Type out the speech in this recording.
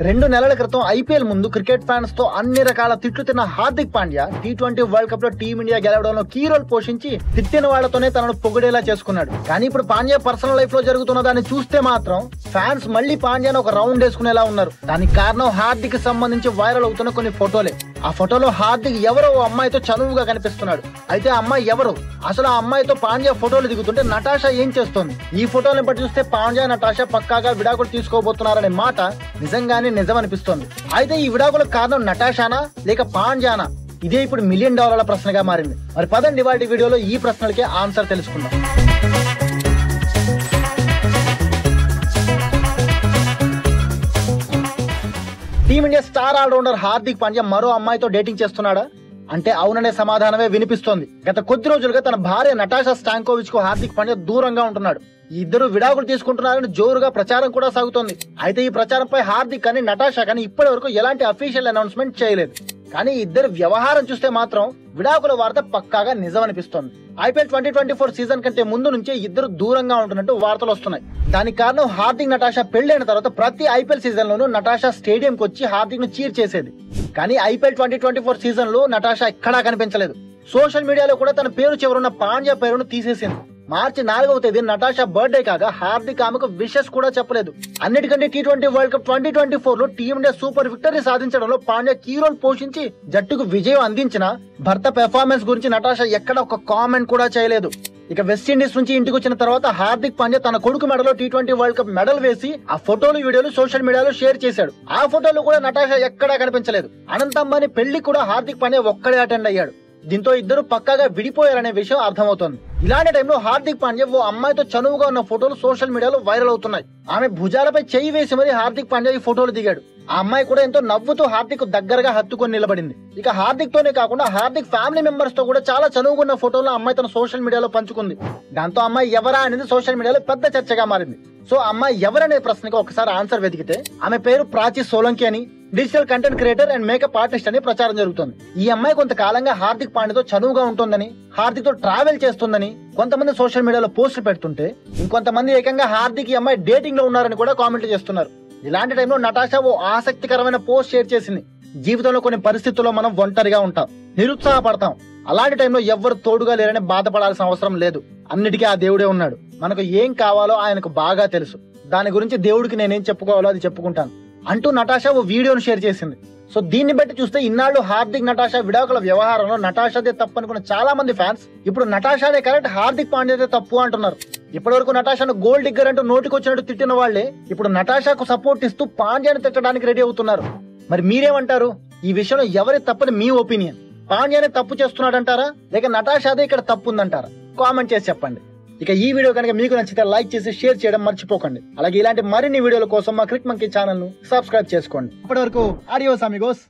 2 నెలల క్రితం ఐపీఎల్ ముందు క్రికెట్ ఫ్యాన్స్ తో అన్ని రకాల తిట్లు తిన్న Hardik Pandya T20 world cup లో టీమిండియా గెలవడంలో కీ రోల్ పోషించి తిట్టిన వాళ్లతోనే తనను పొగిడేలా చేసుకున్నాడు. కానీ ఇప్పుడు పాండ్యా పర్సనల్ లైఫ్ లో జరుగుతున్న దాన్ని చూస్తే మాత్రం ఫ్యాన్స్ మళ్లీ పాండ్యాను ఒక రౌండ్ వేసుకునేలా ఉన్నారు. దానికి కారణం హార్దిక్ కి సంబంధించి వైరల్ అవుతున్న కొన్ని ఫోటోలే. ఆ ఫోటోలో హార్దిక్ ఎవరో ఓ అమ్మాయితో చనువుగా కనిపిస్తున్నాడు. అయితే ఆ అమ్మాయి ఎవరు? అసలు ఆ అమ్మాయితో పాండ్యా ఫోటోలు దిగుతుంటే నటాషా ఏం చేస్తోంది? ఈ ఫోటోలను బట్టి చూస్తే పాండ్యా నటాషా పక్కాగా విడాకులు తీసుకోబోతున్నారనే మాట నిజంగానే నిజం అనిపిస్తోంది. అయితే ఈ విడాకులకు కారణం నటాషానా లేక పాండ్యానా? ఇదే ఇప్పుడు $1 మిలియన్ ప్రశ్నగా మారింది. మరి పదండి ఇవాళ వీడియోలో ఈ ప్రశ్నలకే ఆన్సర్ తెలుసుకుందాం. Team India star all-rounder Hardik Pandya మరో అమ్మాయితో డేటింగ్ చేస్తున్నాడా అంటే అవుననే సమాధానమే వినిపిస్తోంది. గత కొద్ది రోజులుగా తన భార్య నటాషా స్టాంకోవిచ్ కు హార్దిక్ పాండ్యా దూరంగా ఉంటున్నాడు. ఈ ఇద్దరు విడాకులు తీసుకుంటున్నారని జోరుగా ప్రచారం కూడా సాగుతోంది. అయితే ఈ ప్రచారంపై హార్దిక్ కానీ నటాషా కానీ ఇప్పటి వరకు ఎలాంటి అఫీషియల్ అనౌన్స్మెంట్ చేయలేదు. కానీ ఇద్దరు వ్యవహారం చూస్తే మాత్రం విడాకుల వార్త పక్కాగా నిజం అనిపిస్తోంది. ఐపీఎల్ 2024 సీజన్ కంటే ముందు నుంచే ఇద్దరు దూరంగా ఉంటున్నట్టు వార్తలు వస్తున్నాయి. దానికి కారణం హార్దిక్ నటాషా పెళ్లైన తర్వాత ప్రతి ఐపీఎల్ సీజన్ లోనూ నటాషా స్టేడియం కు వచ్చి హార్దిక్ ను చీర్ చేసేది. కానీ ఐపీఎల్ 2024 సీజన్ లో నటాషా ఎక్కడా కనిపించలేదు. సోషల్ మీడియాలో కూడా తన పేరు చివరున్న పాండ్యా పేరును తీసేసింది. మార్చి 4వ తేదీ నటాషా బర్త్డే కాగా హార్దిక్ ఆమెకు విషెస్ కూడా చెప్పలేదు. అన్నిటికంటే T20 వరల్డ్ కప్ 2024 లో టీమిండియా సూపర్ విక్టరీ సాధించడంలో పాండ్యా కీ రోల్ పోషించి జట్టుకు విజయం అందించిన భర్త పెర్ఫార్మెన్స్ గురించి నటాషా ఎక్కడ ఒక కామెంట్ కూడా చేయలేదు. ఇక వెస్టిండీస్ నుంచి ఇంటికి వచ్చిన తర్వాత హార్దిక్ పాండ్యా తన కొడుకు మెడలో T20 వరల్డ్ కప్ మెడల్ వేసి ఆ ఫోటోలు వీడియోలు సోషల్ మీడియాలో షేర్ చేశాడు. ఆ ఫోటోలు కూడా నటాషా ఎక్కడా కనిపించలేదు. అనంత్ అంబానీ పెళ్లి కూడా హార్దిక్ పాండ్యా ఒక్కడే అటెండ్ అయ్యాడు. దీంతో ఇద్దరు పక్కాగా విడిపోయారనే విషయం అర్థమవుతోంది. ఇలాంటి టైంలో హార్దిక్ పాండ్యా ఓ అమ్మాయితో చనువుగా ఉన్న ఫోటోలు సోషల్ మీడియాలో వైరల్ అవుతున్నాయి. ఆమె భుజాలపై చేయి వేసి మరి హార్దిక్ పాండ్యా ఈ ఫోటోలు దిగాడు. ఆ అమ్మాయి కూడా ఎంతో నవ్వుతూ హార్దిక్ దగ్గరగా హత్తుకొని నిలబడింది. ఇక హార్దిక్ తోనే కాకుండా హార్దిక్ ఫ్యామిలీ మెంబర్స్ తో కూడా చాలా చనువుగున్న ఫోటోలు అమ్మాయి తన సోషల్ మీడియాలో పంచుకుంది. దాంతో అమ్మాయి ఎవరా అనేది సోషల్ మీడియాలో పెద్ద చర్చగా మారింది. సో అమ్మాయి ఎవరనే ప్రశ్నకు ఒకసారి ఆన్సర్ వెతికితే ఆమె పేరు ప్రాచి సోలంకి అని, digital content creator and makeup artist అని ప్రచారం జరుగుతుంది. ఈ అమ్మాయి కొంతకాలంగా హార్దిక్ పాండ్యాతో చనువుగా ఉంటుందని, హార్దిక్ తో ట్రావెల్ చేస్తుందని కొంతమంది సోషల్ మీడియాలో పోస్టులు పెడుతుంటే ఇంకొంతమంది ఏకంగా హార్దిక్ ఈ అమ్మాయి డేటింగ్ లో ఉన్నారని కూడా కామెంట్లు చేస్తున్నారు. ఇలాంటి టైంలో నటాషా ఓ ఆసక్తికరమైన పోస్ట్ షేర్ చేసింది. జీవితంలో కొన్ని పరిస్థితుల్లో మనం ఒంటరిగా ఉంటాం, నిరుత్సాహపడతాం. అలాంటి టైంలో ఎవ్వరు తోడుగా లేరని బాధపడాల్సిన అవసరం లేదు. అన్నిటికీ ఆ దేవుడే ఉన్నాడు. మనకు ఏం కావాలో ఆయనకు బాగా తెలుసు. దాని గురించి దేవుడికి నేనేం చెప్పుకోవాలో అది చెప్పుకుంటాను అంటూ నటాషా ఓ వీడియోను షేర్ చేసింది. సో దీన్ని బట్టి చూస్తే ఇన్నాళ్ళు హార్దిక్ నటాషా విడాకుల వ్యవహారంలో నటాషాదే తప్పు అనుకున్న చాలా మంది ఫ్యాన్స్ ఇప్పుడు నటాషాదే కరెక్ట్, హార్దిక్ పాండ్యాదే తప్పు అంటున్నారు. ఇప్పటి వరకు నటాషాను గోల్డ్ డిగ్గర్ అంటూ నోటికొచ్చినట్టు తిట్టిన వాళ్లే ఇప్పుడు నటాషాకు సపోర్ట్ ఇస్తూ పాండ్యాను తిట్టడానికి రెడీ అవుతున్నారు. మరి మీరేమంటారు? ఈ విషయంలో ఎవరి తప్పని మీ ఒపీనియన్? పాండ్యానే తప్పు చేస్తున్నాడంటారా లేక నటాషాదే ఇక్కడ తప్పు ఉందంటారా? కామెంట్ చేసి చెప్పండి. ఇక ఈ వీడియో కనుక మీకు నచ్చితే లైక్ చేసి షేర్ చేయడం మర్చిపోకండి. అలాగే ఇలాంటి మరిన్ని వీడియోల కోసం మా క్రిక్ మంకీ ఛానల్ ను సబ్స్క్రైబ్ చేసుకోండి. ఇప్పటి వరకు ఆడియోస్ అమిగోస్.